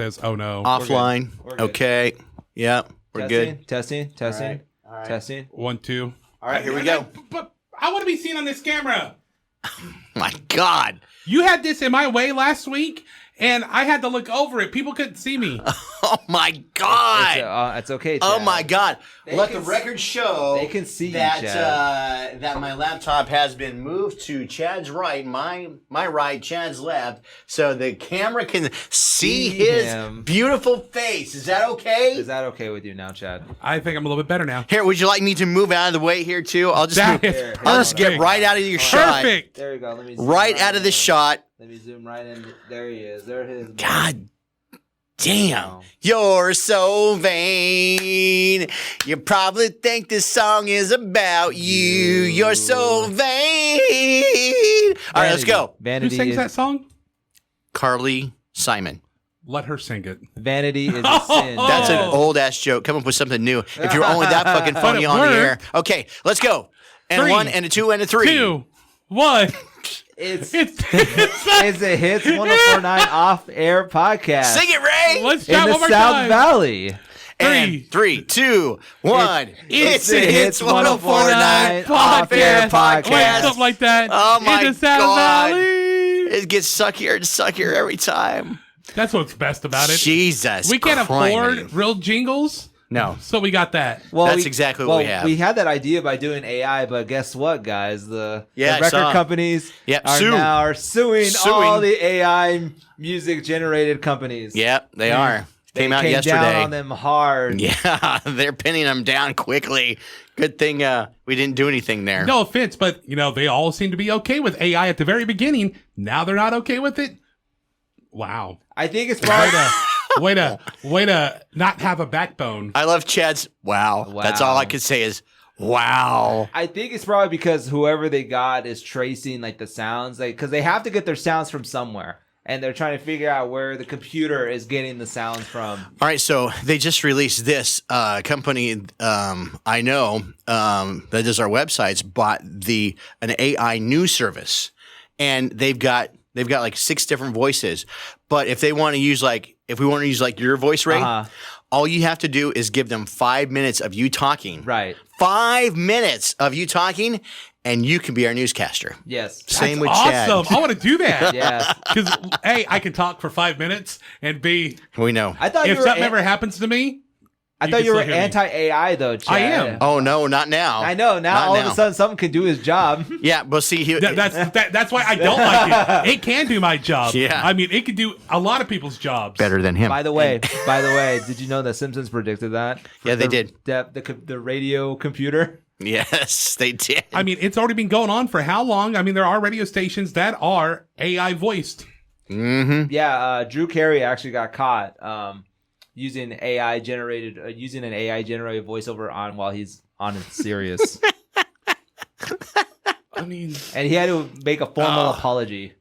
Says, oh no. Offline. We're good. Okay. Yeah, we're good. Testing. All right. Testing. 1, 2. All right, here we go. But I want to be seen on this camera. My God. You had this in my way last week, and I had to look over it. People couldn't see me. Oh my God. It's okay. Chad. Oh my God. They Let can the record show they can see that you, Chad. that my laptop has been moved to Chad's right, my right, Chad's left, so the camera can see his him. beautiful face. Is that okay? Is that okay with you now, Chad? I think I'm a little bit better now. Here, would you like me to move out of the way here too? I'll just That move, is I'll just get perfect. right out of your shot. Perfect. There you go. Let me zoom Right out of the in. shot. Let me zoom right in. There he is. There he is. God damn. Wow. You're so vain. You probably think this song is about you. You're so vain. All right, let's go. Who Vanity sings is, that song? Carly Simon. Let her sing it. Vanity is a sin. That's Chad. an old ass joke. Come up with something new. If you're only that fucking funny it on the air. worked. Okay, let's go. And 3, 1 and a 2 and a 3. 2, 1. It's It's a Hits 1049 off-air podcast. Sing it, Ray. Let's in try the one more South time. Valley. And 3, 2, 1. It's the Hits 1049 off-air Wait, podcast. something like that. Oh my In the South God. Valley. It gets suckier and suckier every time. That's what's best about it. Jesus We can't criminy. afford real jingles, No. so we got that. Well, That's exactly what we have. We had that idea by doing AI, but guess what, guys? The Yeah, I record saw. companies Yep, are sue. now suing Suing. all the AI music-generated companies. Yep, they are. They Came out down yesterday. on them hard. Yeah, they're pinning them down quickly. Good thing we didn't do anything there. No offense, but they all seem to be okay with AI at the very beginning. Now they're not okay with it. Wow. I think it's probably Way to not have a backbone. I love Chad's wow. That's all I could say is wow. I think it's probably because whoever they got is tracing like the sounds, like because they have to get their sounds from somewhere, and they're trying to figure out where the computer is getting the sounds from. All right, so they just released this company I know that does our websites bought an AI news service, and they've got like 6 different voices. But if we want to use like your voice, Ray, all you have to do is give them 5 minutes of you talking. Right. 5 minutes of you talking, and you can be our newscaster. Yes. Same with Awesome. Chad. I want to do that. Yes. Because, A, I can talk for 5 minutes, and B, We know. I thought if you were. something ever happens to me, I thought can you were still hear me. anti-AI though, Chad. I am. Oh no, not now. I know. Now Not all now. of a sudden, something can do his job. Yeah, but see, that's why I don't like it. It can do my job. Yeah. I mean, it can do a lot of people's jobs. better than him. By the way, did you know that Simpsons predicted that? Yeah, they did. The radio computer. Yes, they did. I mean, it's already been going on for how long? I mean, there are radio stations that are AI voiced. Mm-hmm. Yeah, Drew Carey actually got caught using an AI generated voiceover on while he's on Sirius, I mean, and he had to make a formal apology.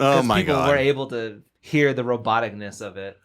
Oh my people God. were able to hear the roboticness of it.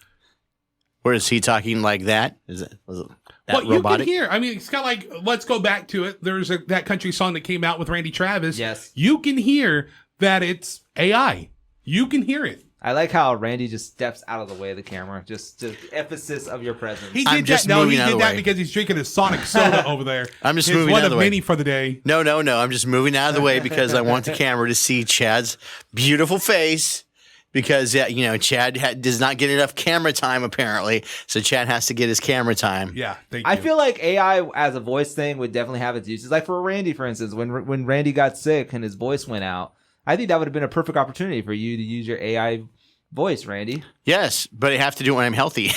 Where is he talking like that? Was it that what robotic? you can hear. I mean, it's kind of like, let's go back to it. There's that country song that came out with Randy Travis. Yes. You can hear that it's AI. You can hear it. I like how Randy just steps out of the way of the camera, just emphasis of your presence. He I'm did just that. No, he moving out of did the that way. because he's drinking his Sonic soda over there. I'm just It's moving one out of of the way. many for the day. No. I'm just moving out of the way because I want the camera to see Chad's beautiful face. Because Chad does not get enough camera time apparently, so Chad has to get his camera time. Yeah, thank you. I feel like AI as a voice thing would definitely have its uses. Like for Randy, for instance, when Randy got sick and his voice went out, I think that would have been a perfect opportunity for you to use your AI voice, Randy. Yes, but I have to do it when I'm healthy.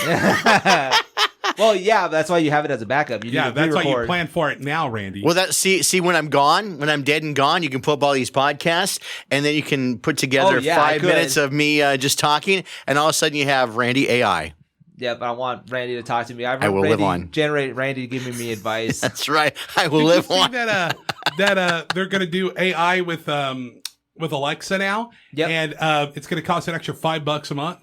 Well, yeah, that's why you have it as a backup. that's why you plan for it now, Randy. Well, see, when I'm gone, when I'm dead and gone, you can pull up all these podcasts, and then you can put together 5 minutes of me just talking, and all of a sudden you have Randy AI. Yeah, but I want Randy to talk to me. I will live on. Generate Randy giving me advice. That's right. I will Did live you see on. that they're going to do AI with Alexa now? Yep. And it's going to cost an extra $5 a month.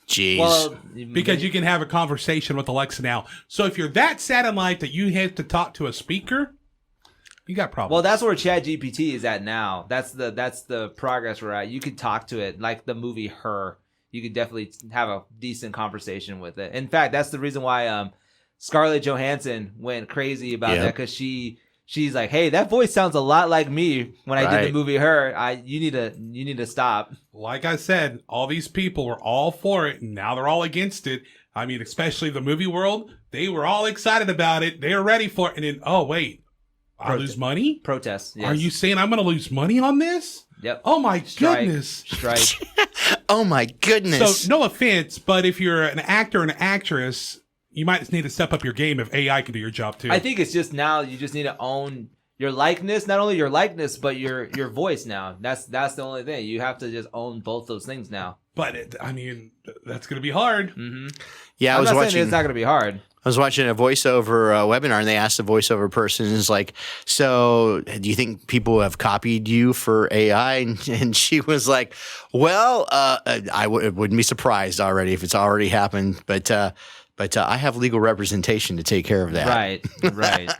Jeez. Well, Because you can have a conversation with Alexa now. So if you're that sad in life that you have to talk to a speaker, you got problems. well, that's where ChatGPT is at now. That's the progress we're at. You can talk to it like the movie Her. you could definitely have a decent conversation with it. In fact, that's the reason why Scarlett Johansson went crazy about that, because she's like, hey, that voice sounds a lot like me when I did the movie Her. You need to stop. Like I said, all these people were all for it, and now they're all against it. I mean, especially the movie world, they were all excited about it. They were ready for it, and then, oh wait, I lose money? Protests. Yes. Are you saying I'm going to lose money on this? Yep. Oh my goodness. Strike. Oh my goodness. So no offense, but if you're an actor and an actress, you might need to step up your game if AI can do your job too. I think it's just now you just need to own your likeness, not only your likeness, but your voice now. That's the only thing. You have to just own both those things now. But I mean, that's going to be hard. Mm-hmm. Yeah, I'm not saying it's not going to be hard. I was watching a voiceover webinar, and they asked the voiceover person, is like, so do you think people have copied you for AI? And she was like, well, I wouldn't be surprised already if it's already happened, but I have legal representation to take care of that. Right.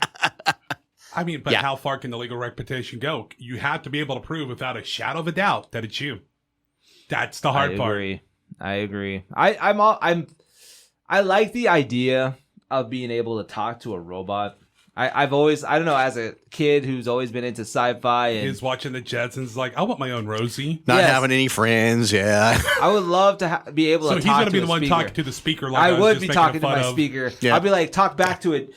I mean, but how far can the legal reputation go? You have to be able to prove without a shadow of a doubt that it's you. That's the hard part. I agree. I like the idea of being able to talk to a robot. I've always, I don't know, as a kid who's always been into sci-fi and he's watching the Jetsons, like, I want my own Rosie. Not having any friends, yeah. I would love to be able to talk to a speaker. So he's going to be the one talking to the speaker. Like I would be talking to my speaker. Yeah. I'd be like, talk back to it,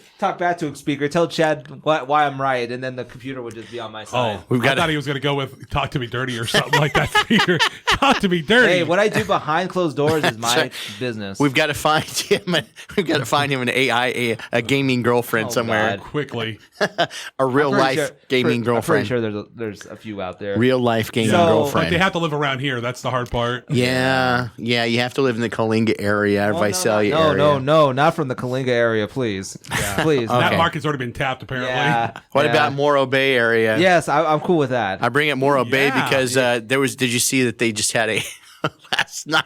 speaker. Tell Chad why I'm right, and then the computer would just be on my side. Oh, I thought he was going to go with talk to me dirty or something like that. Speaker, talk to me dirty. Hey, what I do behind closed doors is my business. We've got to find him. An AI, a gaming girlfriend somewhere. God. Quickly. A real life gaming girlfriend. I'm pretty sure there's a few out there. Real life gaming girlfriend. But they have to live around here. That's the hard part. Yeah. You have to live in the Kalinga area, Visalia area. No, not from the Kalinga area, please. Yeah. Please. Okay. That market's already been tapped, apparently. Yeah. What about Morro Bay area? Yes, I'm cool with that. I bring up Morro Bay because did you see that they just had a last night?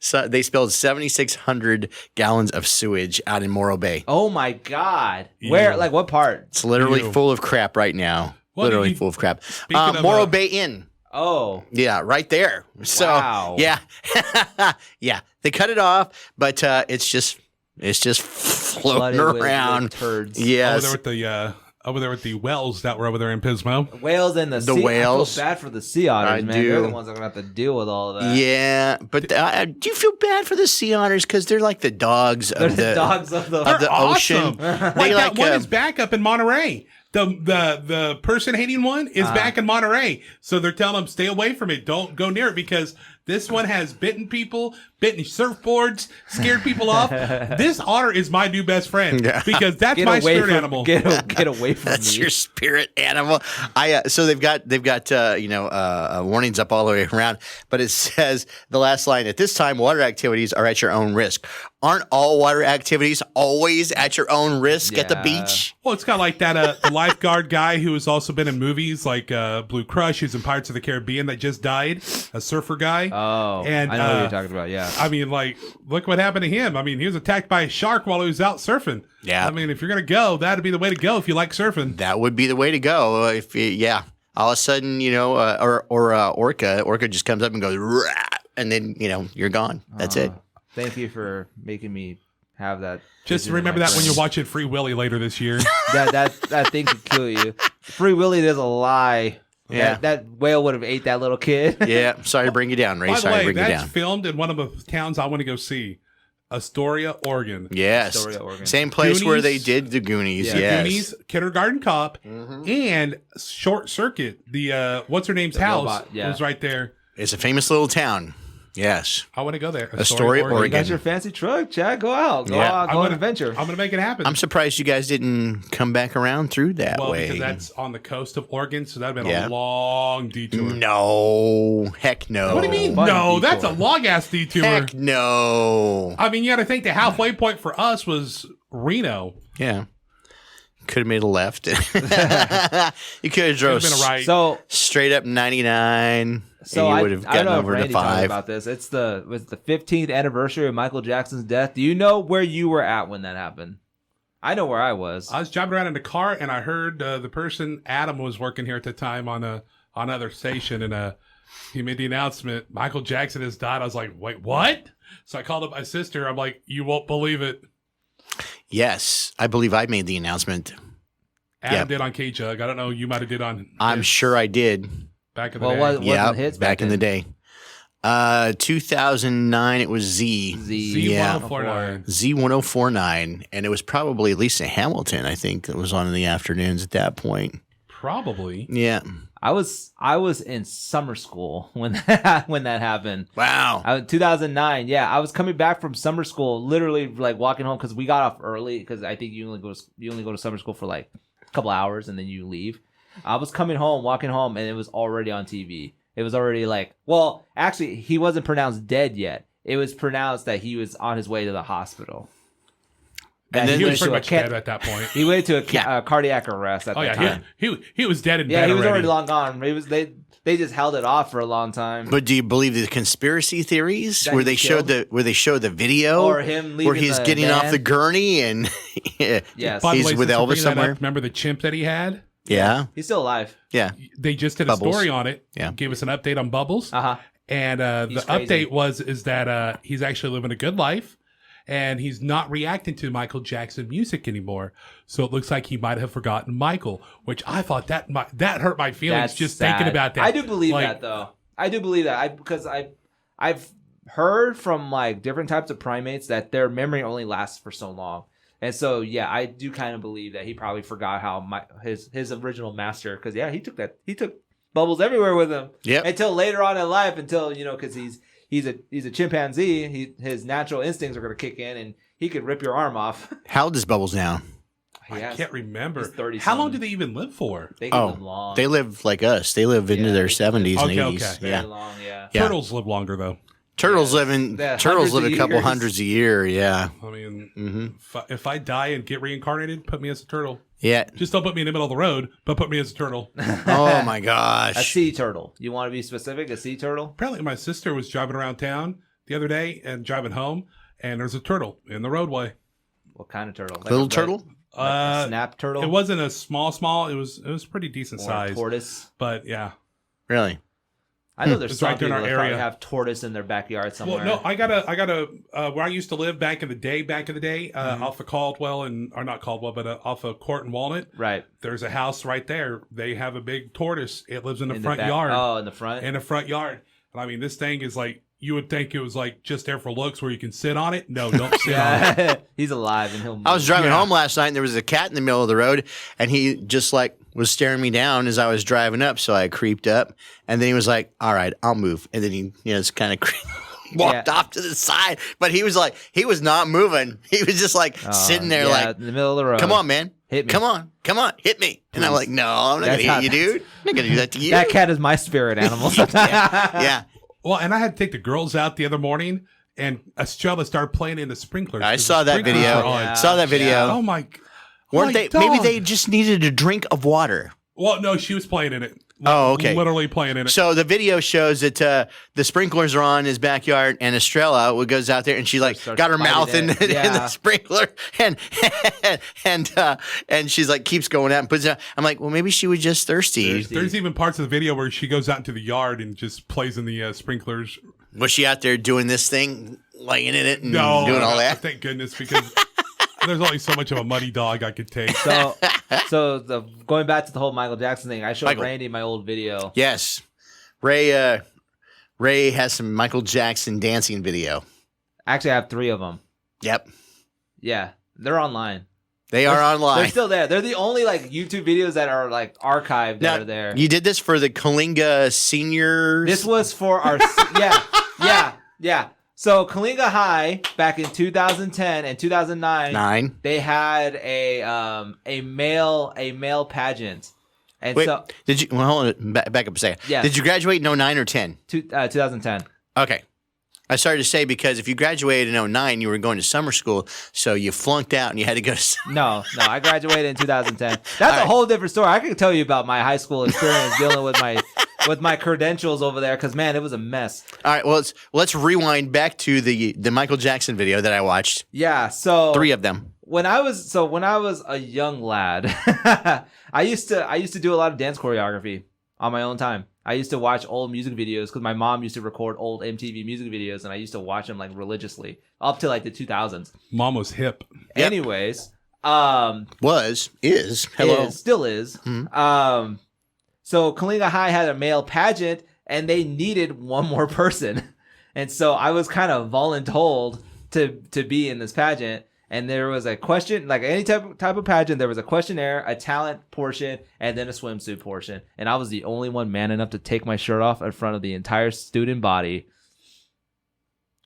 So they spilled 7,600 gallons of sewage out in Morro Bay. Oh my God! Where? Like what part? It's literally full of crap right now. Literally full of crap. Morro Bay Inn. Oh. Yeah, right there. So wow. Yeah. Yeah. They cut it off, but it's just floating around. With turds. Yes. Over there with the whales that were over there in Pismo. Whales and the sea. whales. I feel bad for the sea otters, man. Do. They're the ones that are going to have to deal with all of that. Yeah, but do you feel bad for the sea otters? Because they're like the dogs of the dogs of the ocean. Like that one is back up in Monterey. The person hating one is back in Monterey. So they're telling them, stay away from it. Don't go near it because this one has bitten people, bitten surfboards, scared people off. This otter is my new best friend because that's my spirit animal. Get away from That's me. your spirit animal. So they've got warnings up all the way around, but it says the last line: at this time, water activities are at your own risk. Aren't all water activities always at your own risk at the beach? Well, it's kind of like that the lifeguard guy who has also been in movies like Blue Crush, who's in Pirates of the Caribbean that just died, a surfer guy. Oh, and I know what you're talking about. Yeah, I mean, like, look what happened to him. I mean, he was attacked by a shark while he was out surfing. Yeah, I mean, if you're gonna go, that'd be the way to go if you like surfing. That would be the way to go. All of a sudden, orca just comes up and goes, rah, and then you're gone. That's it. Thank you for making me have that. Just remember that when you're watching Free Willy later this year. that thing could kill you. Free Willy is a lie. Yeah, that whale would have ate that little kid. Yeah, sorry to bring you down, Ray. By the way, that's down. filmed in one of the towns I want to go see, Astoria, Oregon. Yes, Astoria, Oregon. Same place Goonies, where they did the Goonies. Yeah. Yes, Goonies, Kindergarten Cop, and Short Circuit. The what's her name's house robot, was right there. It's a famous little town. Yes. I want to go there. Astoria, Oregon. You got your fancy truck, Chad. Go out. Go on an adventure. I'm going to make it happen. I'm surprised you guys didn't come back around through that way. Because that's on the coast of Oregon, so that'd been a long detour. No. Heck no. What do you mean? No, that's a long-ass detour. Heck no. I mean, you got to think the halfway point for us was Reno. Yeah. Could have made a left. You could have drove been a right. So straight up 99. So and you I would have don't gotten know if over Randy to talked 5. about this. It's the 15th anniversary of Michael Jackson's death. Do you know where you were at when that happened? I know where I was. I was driving around in the car, and I heard the person Adam was working here at the time on another station, and he made the announcement, Michael Jackson has died. I was like, wait, what? So I called up my sister. I'm like, you won't believe it. Yes, I believe I made the announcement. Adam did on K-Jug. I don't know. You might have did on. I'm sure I did. Back in the day. Wasn't hits back in the day. 2009, it was Z1049. Z1049, and it was probably Lisa Hamilton, I think, that was on in the afternoons at that point. Probably. Yeah. I was in summer school when that happened. Wow. 2009. Yeah, I was coming back from summer school, literally like walking home because we got off early because I think you only go to summer school for like a couple hours and then you leave. I was coming home, walking home, and it was already on TV. It was already like, well, actually, he wasn't pronounced dead yet. It was pronounced that he was on his way to the hospital. And then he was pretty much dead at that point. He went to a cardiac arrest at that time. He was dead in bed. Yeah, he was already long gone. They just held it off for a long time. But do you believe the conspiracy theories where they show the video or him leaving where he's getting off the gurney and yes, By the he's way, with since Elvis we're bringing that somewhere? up, remember the chimp that he had? Yeah. he's still alive. Yeah. They just did Bubbles. a story on it. Yeah. Gave us an update on Bubbles. Uh-huh. And the crazy. update is that he's actually living a good life. And he's not reacting to Michael Jackson music anymore. So it looks like he might have forgotten Michael, which I thought that hurt my feelings. That's just sad. thinking about that. I do believe that though. I do believe that because I've heard from like different types of primates that their memory only lasts for so long. And so yeah, I do kind of believe that he probably forgot how his original master, because he took Bubbles everywhere with him. Yep. Until later on in life, because he's a chimpanzee, his natural instincts are going to kick in, and he could rip your arm off. How old is Bubbles now? I can't remember. He's 30 How long something. do they even live for? They can live long. They live like us. They live into their 70s and 80s. Okay. very Yeah. long, yeah. Yeah. Turtles live longer, though. Turtles live hundreds a of couple years. hundreds a year. Yeah. I mean, Mm-hmm. if I die and get reincarnated, put me as a turtle. Yeah. Just don't put me in the middle of the road, but put me as a turtle. Oh my gosh. A sea turtle. You want to be specific? A sea turtle? Apparently, my sister was driving around town the other day and driving home, and there's a turtle in the roadway. What kind of turtle? Like Little a red- turtle? like a snap turtle? It wasn't a small. It was pretty decent Or a size. tortoise? But yeah. Really? I know there's It's some right there in people our that probably area. have tortoise in their backyard somewhere. Well, no, I got a where I used to live back in the day, off of Caldwell or not Caldwell, but off of Court and Walnut. Right. There's a house right there. They have a big tortoise. It lives in the front back- yard. Oh, in the front? In the front yard. And I mean, this thing is like, you would think it was like just there for looks where you can sit on it. No, don't sit on it. Yeah. He's alive and he'll move. I was driving Yeah. home last night and there was a cat in the middle of the road and he just like was staring me down as I was driving up. So I creeped up and then he was like, all right, I'll move. And then he, just kind of walked off to the side, but he was not moving. He was just like sitting there like, in the middle of the road. come on, man. Hit me. Come on, hit me. And I'm like, no, I'm not going That's to not- hit you, dude. I'm not going to do that to you. That cat is my spirit animal. Yeah. Well, and I had to take the girls out the other morning, and Estrella started playing in the sprinklers. I 'cause saw the that sprinklers video. were on. Yeah. Saw that video. Oh my! Weren't my they? Maybe dog. they just needed a drink of water. Well, no, she was playing in it. Oh, okay. Literally playing in it. So the video shows that the sprinklers are on his backyard, and Estrella goes out there and she like Starts got her biting mouth in it. the Yeah. sprinkler, and she's like keeps going out and puts it out. I'm like, well, maybe she was just thirsty. There's even parts of the video where she goes out into the yard and just plays in the sprinklers. Was she out there doing this thing, laying in it, and No, doing all that? Thank goodness, because there's only so much of a muddy dog I could take. So going back to the whole Michael Jackson thing, I showed Michael. Randy my old video. Yes, Ray has some Michael Jackson dancing video. Actually, I have 3 of them. Yep, Yeah, they're online. they are online. They're still there. They're the only like YouTube videos that are like archived that Now, are there. you did this for the Kalinga seniors. This was for our yeah. So Kalinga High back in 2010 and 2009, 9. they had a male pageant, and Wait, so did you? Well, hold on. Back up a second. Yeah. Did you graduate in 09 or 10? 2010. Okay. I started to say because if you graduated in 09, you were going to summer school, so you flunked out and you had to go to. No, I graduated in 2010. That's a whole different story. I could tell you about my high school experience dealing with my credentials over there, because man, it was a mess. All right. Well, let's rewind back to the Michael Jackson video that I watched. Yeah. So 3 of them. when I was a young lad, I used to do a lot of dance choreography on my own time. I used to watch old music videos because my mom used to record old MTV music videos, and I used to watch them like religiously up to like the 2000s. Mom was hip. Yep. Anyways, still is. Mm-hmm. So Kalinga High had a male pageant, and they needed one more person, and so I was kind of voluntold to be in this pageant. And there was a question, like any type of pageant, there was a questionnaire, a talent portion, and then a swimsuit portion. And I was the only one man enough to take my shirt off in front of the entire student body.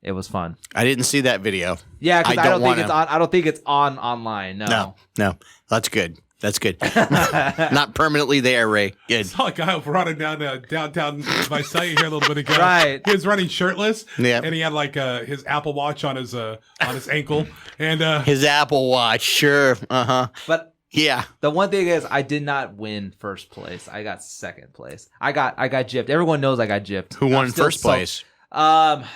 It was fun. I didn't see that video. Yeah, because I don't think it's on online. No. That's good. That's good. Not permanently there, Ray. Good. I saw a guy running down downtown Visalia here a little bit ago. Right. He was running shirtless. Yeah. And he had like his Apple Watch on his ankle. And his Apple Watch, sure. Uh-huh. But yeah. The one thing is I did not win first place. I got second place. I got gypped. Everyone knows I got gypped. Who won first place? I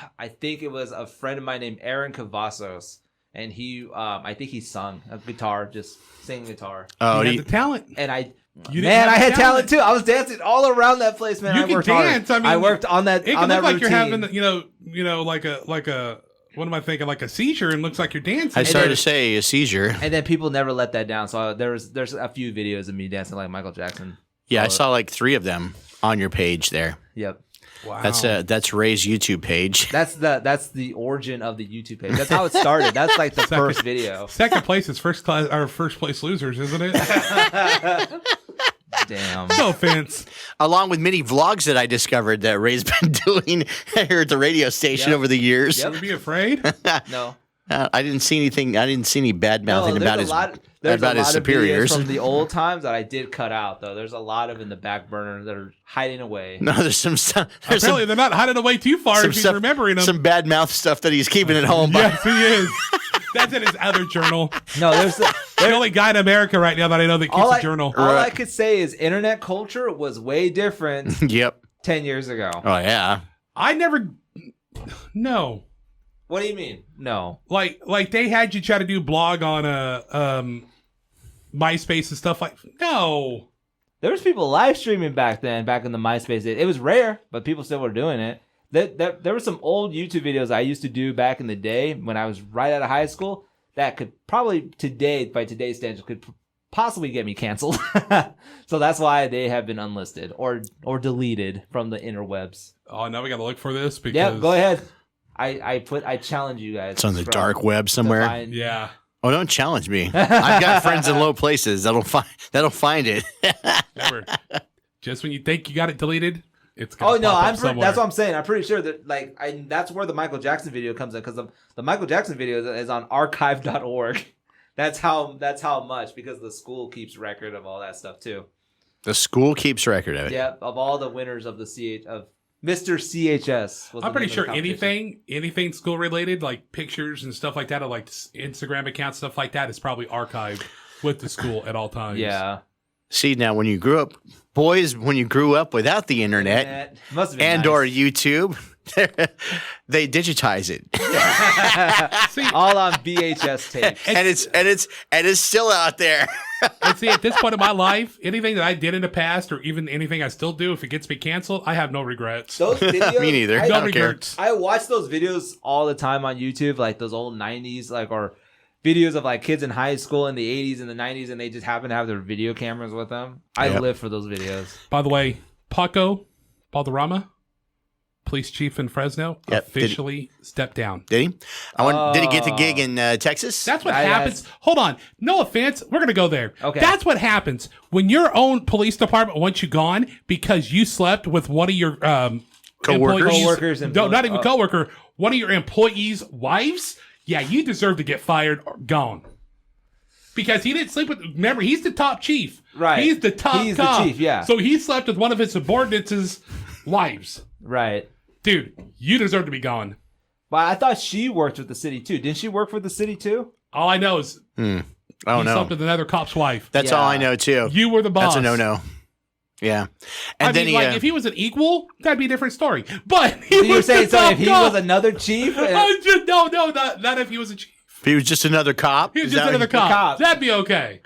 think it was a friend of mine named Aaron Cavazos. And I think he sung a guitar, just singing guitar. Oh, he had the talent. And I had talent too. I was dancing all around that place, man. You can dance. Hard. I worked on that. It on can that look like routine. you're having, like a. What am I thinking? Like a seizure, and looks like you're dancing. I started to say a seizure. And then people never let that down. So there's a few videos of me dancing like Michael Jackson. Yeah, I saw like 3 of them on your page there. Yep. Wow. That's Ray's YouTube page. That's the origin of the YouTube page. That's how it started. That's like the first video. Second place is first place losers, isn't it? Damn. No offense. Along with many vlogs that I discovered that Ray's been doing here at the radio station over the years. Would you be afraid? No. I didn't see anything. I didn't see any bad mouthing about his superiors. superiors From the old times that I did cut out, though. There's a lot of in the back burner that are hiding away. No, there's some stuff. Apparently, they're not hiding away too far if he's remembering them. Some bad mouth stuff that he's keeping at home. Yes, he is. That's in his other journal. No, there's the only guy in America right now that I know that keeps a journal. All I could say is internet culture was way different. Yep. 10 years ago. Oh yeah. I never. No. What do you mean? No. Like they had you try to do blog on MySpace and stuff like. No. There was people live streaming back then, back in the MySpace days. It was rare, but people still were doing it. There were some old YouTube videos I used to do back in the day when I was right out of high school that could probably by today's standards, could possibly get me canceled. So that's why they have been unlisted or deleted from the interwebs. Oh, now we got to look for this because. Yeah, go ahead. I challenge you guys. It's on the dark web somewhere. Yeah. Oh, don't challenge me. I've got friends in low places that'll find it. Never. Just when you think you got it deleted, it's gonna that's what I'm saying. I'm pretty sure that that's where the Michael Jackson video comes in, because the Michael Jackson video is on archive.org. That's how much, because the school keeps record of all that stuff too. The school keeps record of it. Yeah, of all the winners of Mr. CHS. I'm pretty sure anything school related, like pictures and stuff like that, or like Instagram accounts, stuff like that, is probably archived with the school at all times. Yeah. See, now when you grew up without the internet must have been and nice. or YouTube, they digitize it. See, all on VHS tape. and it's still out there. And see, at this point in my life, anything that I did in the past, or even anything I still do, if it gets me canceled, I have no regrets. Those videos, me neither. No regrets. I watch those videos all the time on YouTube, like those old 90s, or videos of like kids in high school in the 80s and the 90s, and they just happen to have their video cameras with them. I live for those videos. By the way, Paco Valderrama, police chief in Fresno, officially stepped down. Did he? Did he get the gig in Texas? That's what happens. Hold on. No offense. We're going to go there. Okay. That's what happens when your own police department wants you gone because you slept with one of your coworkers. No, not even coworker. One of your employees' wives. Yeah, you deserve to get fired or gone. Because he didn't sleep with... Remember, he's the top chief. Right. He's the top He's cop. the chief, yeah. So he slept with one of his subordinates' wives. Right. Dude, you deserve to be gone. But I thought she worked with the city too. Didn't she work for the city too? All I know is Oh he no, slept with another cop's wife. that's all I know too. You were the boss. That's a no. Yeah, and then if he was an equal, that'd be a different story. But he You were was saying the so top if he cop. was another chief? No, not if he was a chief. if he was just another cop. He was just another cop. That'd be okay.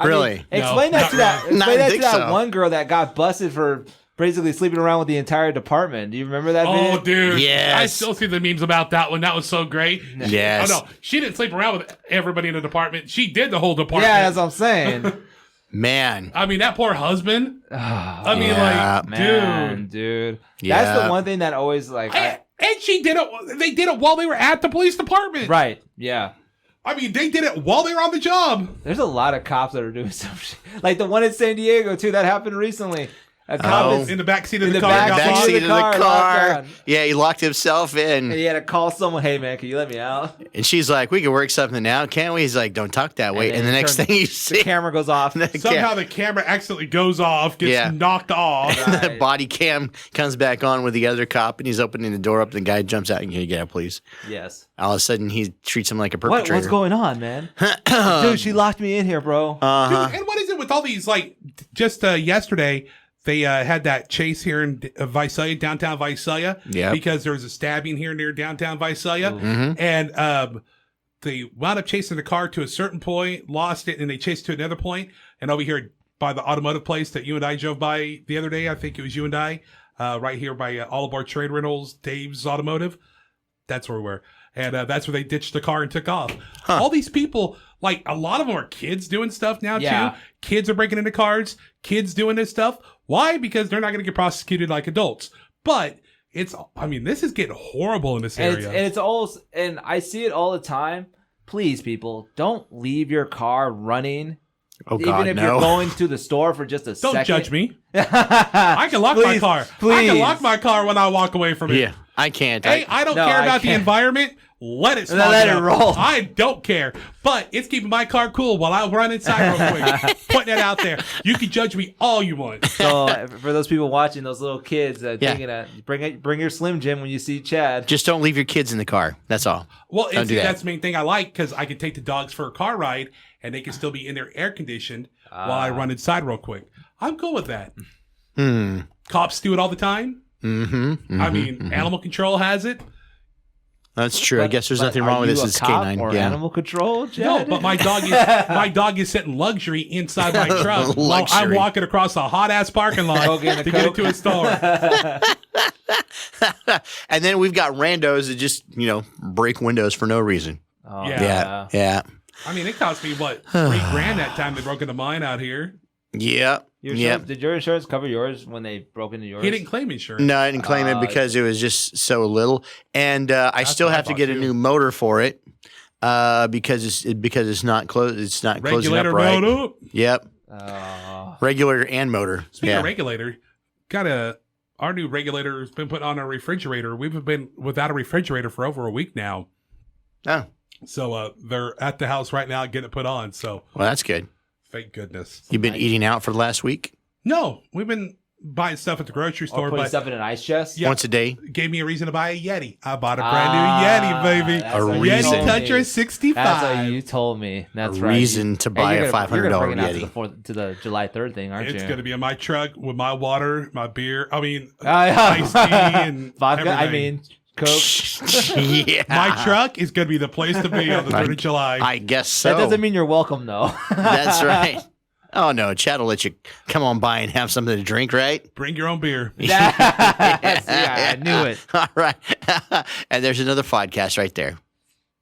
Really? Explain No, that to that. not Explain that to think that so. one girl that got busted for basically sleeping around with the entire department. Do you remember that? Oh, video? dude. Yes. I still see the memes about that one. That was so great. Yes. Oh, no. She didn't sleep around with everybody in the department. She did the whole department. Yeah, that's what I'm saying. Man. I mean, that poor husband. I mean, Yeah. like, Man, dude. Yeah. That's the one thing that always like. And she did it. They did it while they were at the police department. Right. Yeah. I mean, they did it while they were on the job. There's a lot of cops that are doing some shit. Like the one in San Diego too. That happened recently. A cop is In the back seat of In the the car. back got seat lost. Backseat of the car, locked car. on. Yeah, he locked himself and in. he had to call someone. Hey man, can you let me out? And she's like, we can work something out, can't we? He's like, don't talk that way. then And the he next turned- thing you The see, camera goes off. Somehow the camera accidentally goes off, gets Yeah. knocked off. Right. the body cam comes back on with the other cop, and he's opening the door up. The guy jumps out and can you get out, please? Yes. All of a sudden, he treats him like a What? perpetrator. What's going on, man? Dude, she locked me in here, bro. Dude, and what is it with all these, like, just yesterday, they had that chase here in Visalia, downtown Visalia. Yep. Because there was a stabbing here near downtown Visalia. Mhm. And they wound up chasing the car to a certain point, lost it, and they chased to another point. And over here by the automotive place that you and I drove by the other day, I think it was you and I, right here by All Aboard Trade Rentals, Dave's Automotive. That's where we were. And that's where they ditched the car and took off. All these people, like, a lot of them are kids doing stuff now, Yeah. too. Kids are breaking into cars. Kids doing this stuff. Why? Because they're not going to get prosecuted like adults. But this is getting horrible in this And area. it's all, and I see it all the time. Please, people, don't leave your car running. Oh, Even God, if no. you're going to the store for just a Don't second. judge me. I can lock my Please, car. I please. can lock my car when I walk away from it. Yeah, I can't. Hey, I don't No, care I about the can't. environment. Let it smog Let it up. roll. I don't care. But it's keeping my car cool while I run inside real quick. Putting it out there. You can judge me all you want. So for those people watching, those little kids, Yeah. thinking, bring your Slim Jim when you see Chad. Just don't leave your kids in the car. That's all. Well, Don't do that. that's the main thing I like because I can take the dogs for a car ride and they can still be in there air conditioned while I run inside real quick. I'm cool with that. Cops do it all the time. I mean, animal control has it. That's true. I guess there's nothing wrong with this. It's canine. Or Yeah. animal control, No, Chad? but my dog is sitting luxury inside my truck while I'm Luxury. walking across a hot ass parking lot Go get a to get Coke. into a store. And then we've got randos that just, break windows for no reason. Oh, Yeah. Yeah. I mean, it cost me what $3,000 that time they broke into mine out here. Yeah. Your Yeah. insurance- Did your insurance cover yours when they broke into yours? He didn't claim insurance. No, I didn't claim it because it was just so little, and I still what I have to thought, get a too. new motor for it because it's not close. It's not closing up Regulator right. rolled up. Yep, Oh. regulator and motor. Speaking yeah. of regulator, our new regulator has been put on our refrigerator. We've been without a refrigerator for over a week now. Oh, So they're at the house right now getting it put on. So well, that's good. thank goodness. You've been eating out for the last week, No, we've been buying stuff at the grocery Or store, putting but stuff in an ice chest? Yeah. once a day. gave me a reason to buy a Yeti. I bought a brand new Yeti, baby. that's A what you reason. told Yeti Toucher me. 65. That's what you told me. That's A right. reason to buy Hey, a you're gonna- you're $500 gonna bring it out Yeti. to the July 3rd thing, aren't It's you? going to be in my truck with my water, my beer. I mean, yeah. iced tea and Vodka. I everything. mean, Coke. Yeah, My truck is going to be the place to be on the 3rd of July. I guess so. That doesn't mean you're welcome, though. That's right. Oh no, Chad will let you come on by and have something to drink, right? Bring your own beer. Yeah, I knew it. All right. And there's another podcast right there.